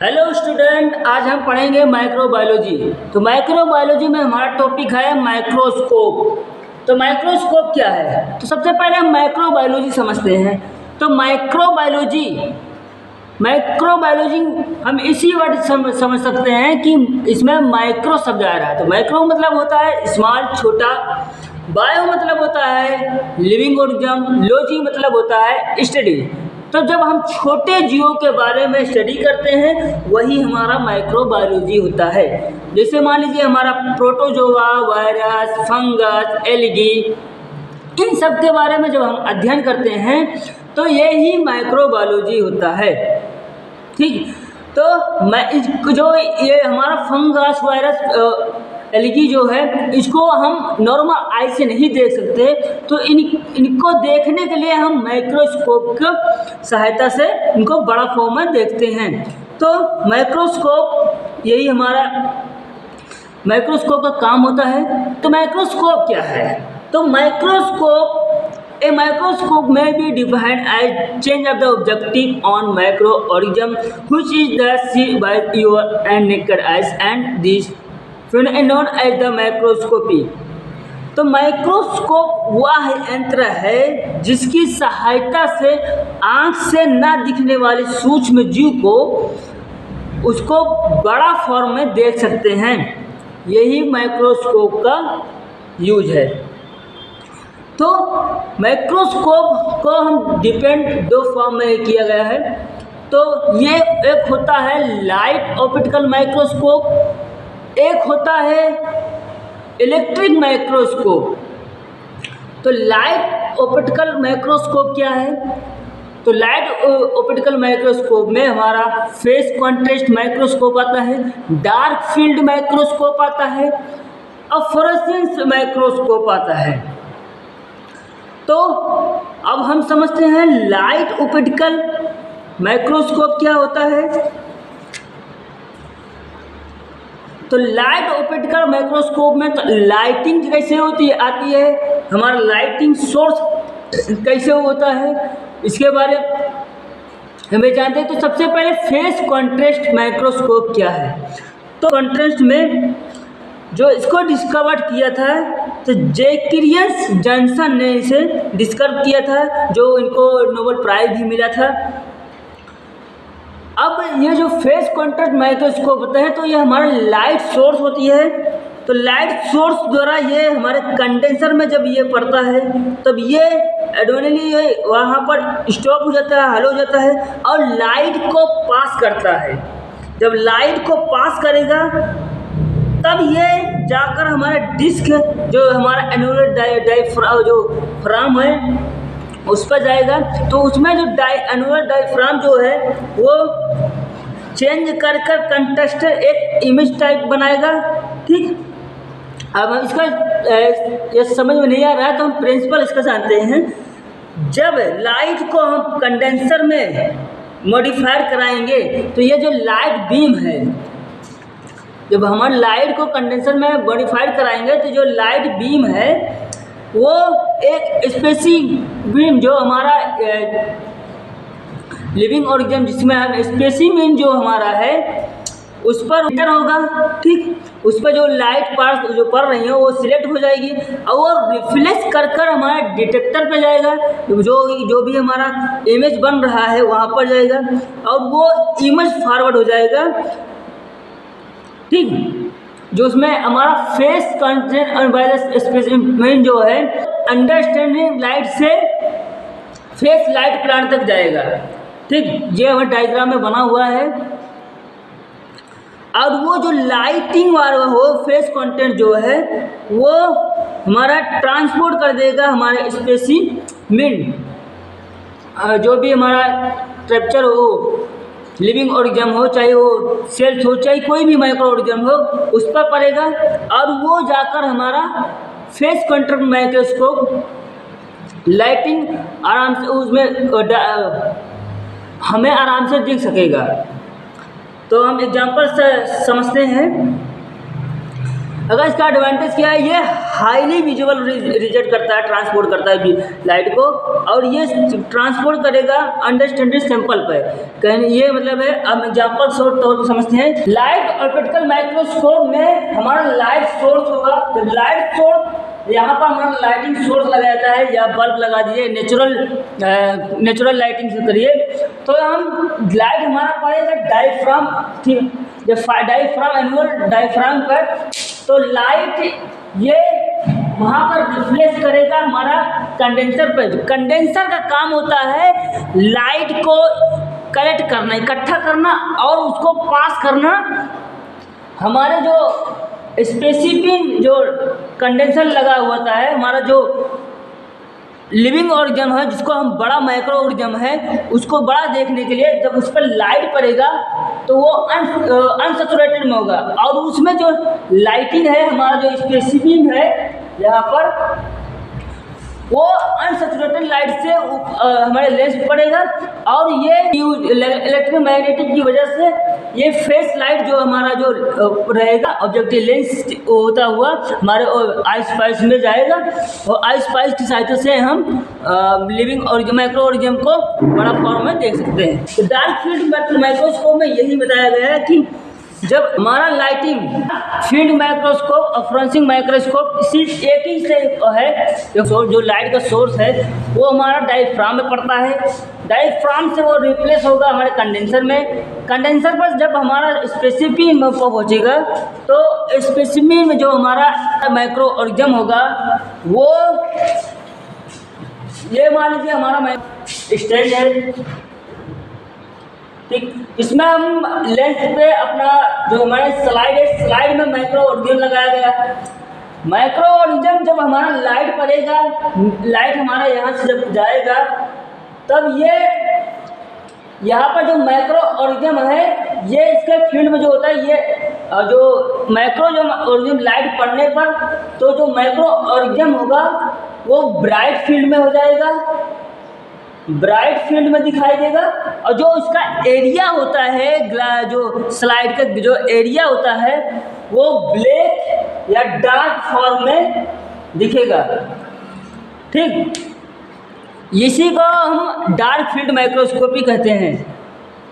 Hello student, आज हम पढ़ेंगे माइक्रोबायोलॉजी। तो माइक्रोबायोलॉजी में हमारा टॉपिक है माइक्रोस्कोप। तो माइक्रोस्कोप क्या है? तो सबसे पहले हम माइक्रोबायोलॉजी समझते हैं। तो माइक्रोबायोलॉजी माइक्रोबायोलॉजी हम इसी वर्ड समझ सकते हैं कि इसमें माइक्रो शब्द आ रहा है। तो माइक्रो मतलब होता है स्मॉल, छोटा। बायो मतलब होता है लिविंग ऑर्गेनिज्म। लॉजी मतलब होता है स्टडी। तो जब हम छोटे जीवों के बारे में स्टडी करते हैं वही हमारा माइक्रोबायोलॉजी होता है। जैसे मान लीजिए हमारा प्रोटोजोआ, वायरस, फंगस, एलगी, इन सब के बारे में जब हम अध्ययन करते हैं तो यही माइक्रोबायोलॉजी होता है। ठीक, तो ये हमारा फंगस, वायरस, एलगी जो है, इसको हम नॉर्मल आई से नहीं देख सकते। तो इनको देखने के लिए हम माइक्रोस्कोप की सहायता से इनको बड़ा फॉर्म में देखते हैं। तो माइक्रोस्कोप, यही हमारा माइक्रोस्कोप का काम होता है। तो माइक्रोस्कोप क्या है? तो A microscope may be defined as change of the objective on microorganism which is the seen by your and naked eyes, and this phenomenon as the microscopy। तो माइक्रोस्कोप वह यंत्र है जिसकी सहायता से आँख से न दिखने वाले सूक्ष्म जीव को उसको बड़ा फॉर्म में देख सकते हैं। यही माइक्रोस्कोप का यूज है। तो माइक्रोस्कोप को हम डिपेंड दो फॉर्म में किया गया है। तो ये एक होता है लाइट ऑप्टिकल माइक्रोस्कोप, एक होता है इलेक्ट्रिक माइक्रोस्कोप। तो लाइट ऑप्टिकल माइक्रोस्कोप क्या है? तो लाइट ऑप्टिकल माइक्रोस्कोप में हमारा फेस कॉन्ट्रास्ट माइक्रोस्कोप आता है, डार्क फील्ड माइक्रोस्कोप आता है और फ्लोरोसेंस माइक्रोस्कोप आता है। तो अब हम समझते हैं लाइट ऑप्टिकल माइक्रोस्कोप क्या होता है। तो लाइट ऑप्टिकल माइक्रोस्कोप में तो लाइटिंग कैसे आती है, हमारा लाइटिंग सोर्स कैसे होता है, इसके बारे हमें जानते हैं। तो सबसे पहले फेस कॉन्ट्रास्ट माइक्रोस्कोप क्या है? तो कॉन्ट्रास्ट में जो इसको डिस्कवर किया था, तो जैकरियस जॉनसन ने इसे डिस्कवर किया था, जो इनको नोबेल प्राइज भी मिला था। अब ये जो फेस कॉन्ट्रास्ट माइक्रोस्कोप होता है, तो ये हमारा लाइट सोर्स होती है। तो लाइट सोर्स द्वारा ये हमारे कंडेंसर में जब ये पड़ता है तब ये एडोनली वहाँ पर स्टॉप हो जाता है, हल हो जाता है और लाइट को पास करता है। जब लाइट को पास करेगा तब ये जाकर हमारा डिस्क, जो हमारा एनुलर डायफ्राम जो फ्राम है, उस पर जाएगा। तो उसमें जो एनुलर डायफ्राम जो है वो चेंज कर कंट्रास्ट एक इमेज टाइप बनाएगा। ठीक, अब हम इसका ये समझ में नहीं आ रहा है तो हम प्रिंसिपल इसका जानते हैं। जब लाइट को हम कंडेंसर में मॉडिफाई कराएंगे तो ये जो लाइट बीम है, जब हमारे लाइट को कंडेंसर में मॉडिफाइड कराएंगे तो जो लाइट बीम है वो एक स्पेसिफिक बीम, जो हमारा लिविंग ऑर्गेनिज्म जिसमें हम स्पेसिमेन जो हमारा है उस पर इंटर होगा। ठीक, उस पर जो लाइट पास जो पड़ रही है वो सिलेक्ट हो जाएगी और वो रिफ्लेक्ट कर हमारे डिटेक्टर पे जाएगा, जो भी हमारा इमेज बन रहा है वहाँ पर जाएगा और वो इमेज फॉरवर्ड हो जाएगा। ठीक, जो उसमें हमारा फेस कंटेंट और वायरस स्पेसिमेन जो है अंडरस्टैंडिंग लाइट से फेस लाइट प्लांट तक जाएगा। ठीक, ये हमारे डायग्राम में बना हुआ है। और वो जो लाइटिंग वाला हो फेस कंटेंट जो है वो हमारा ट्रांसपोर्ट कर देगा हमारे स्पेसिमेन, जो भी हमारा स्ट्रक्चर हो, लिविंग ऑर्गेनिज्म हो, चाहे वो सेल्स हो, चाहे कोई भी माइक्रो ऑर्गेनिज्म हो, उस पर पड़ेगा और वो जाकर हमारा फेस कंट्रोल माइक्रोस्कोप लाइटिंग आराम से उसमें हमें आराम से दिख सकेगा। तो हम एग्जांपल से समझते हैं। अगर इसका एडवांटेज क्या है, ये हाईली विजुअल रिजेक्ट करता है, ट्रांसपोर्ट करता है लाइट को, और ये ट्रांसपोर्ट करेगा अंडरस्टैंडेड सैंपल पे। कहीं ये मतलब है, अब एग्जाम्पल सोर्स तौर पर समझते हैं। लाइट ऑप्टिकल माइक्रोस्कोप में हमारा लाइट सोर्स होगा। तो लाइट सोर्स यहाँ पर हमारा लाइटिंग सोर्स लगाया जाता है, या बल्ब लगा दीजिए, नेचुरल लाइटिंग से करिए, तो हम लाइट हमारा पड़ेगा डायफ्राम, ठीक, जब डायफ्राम एनुअल डायफ्राम पर, तो लाइट ये वहाँ पर रिफ्लेक्ट करेगा हमारा कंडेंसर पर। कंडेंसर का काम होता है लाइट को कलेक्ट करना, इकट्ठा करना और उसको पास करना। हमारे जो स्पेसिफिक जो कंडेंसर लगा हुआ होता है, हमारा जो लिविंग ऑर्गेनिज्म है, जिसको हम बड़ा माइक्रो ऑर्गेनिज्म है, उसको बड़ा देखने के लिए जब उस पर लाइट पड़ेगा तो वो अनसैचुरेटेड में होगा, और उसमें जो लाइटिंग है, हमारा जो स्पेसिफिक है यहाँ पर, वो अनसैचुरेटेड लाइट से हमारे लेंस पड़ेगा, और ये इलेक्ट्रोमैग्नेटिक की वजह से ये फेस लाइट जो हमारा जो रहेगा ऑब्जेक्टिव लेंस होता हुआ हमारे आई स्पाइस में जाएगा, और आई स्पाइस की सहायता से हम लिविंग और माइक्रो ऑर्गेनिज्म को बड़ा फॉर्म में देख सकते हैं। तो डार्क फील्ड माइक्रोस्कोप में यही बताया गया है कि जब हमारा लाइटिंग फील्ड माइक्रोस्कोप और फ्रेंसिंग माइक्रोस्कोप सिर्फ एक ही से है, जो लाइट का सोर्स है वो हमारा डायफ्राम में पड़ता है। डायफ्राम से वो रिप्लेस होगा हमारे कंडेंसर में। कंडेंसर पर जब हमारा स्पेसिफिक में पहुँचेगा, तो स्पेसिफिक में जो हमारा माइक्रो ऑर्गेनिज्म होगा, वो ये मान लीजिए हमारा स्टैंड है, ठीक, इसमें हम लेंस पे अपना जो हमारे स्लाइड है, स्लाइड में माइक्रो ऑर्गेनिज्म लगाया गया। माइक्रो ऑर्गेनिज्म जब हमारा लाइट पड़ेगा, लाइट हमारा यहाँ से जब जाएगा, तब ये यहाँ पर जो माइक्रो ऑर्गेनिज्म है, ये इसके फील्ड में जो होता है, ये जो माइक्रो जो ऑर्गेनिज्म लाइट पड़ने पर, तो जो माइक्रो ऑर्गेनिज्म होगा वो ब्राइट फील्ड में हो जाएगा, ब्राइट फील्ड में दिखाई देगा, और जो उसका एरिया होता है, जो स्लाइड का जो एरिया होता है, वो ब्लैक या डार्क फॉर्म में दिखेगा, ठीक। इसी को हम डार्क फील्ड माइक्रोस्कोपी कहते हैं।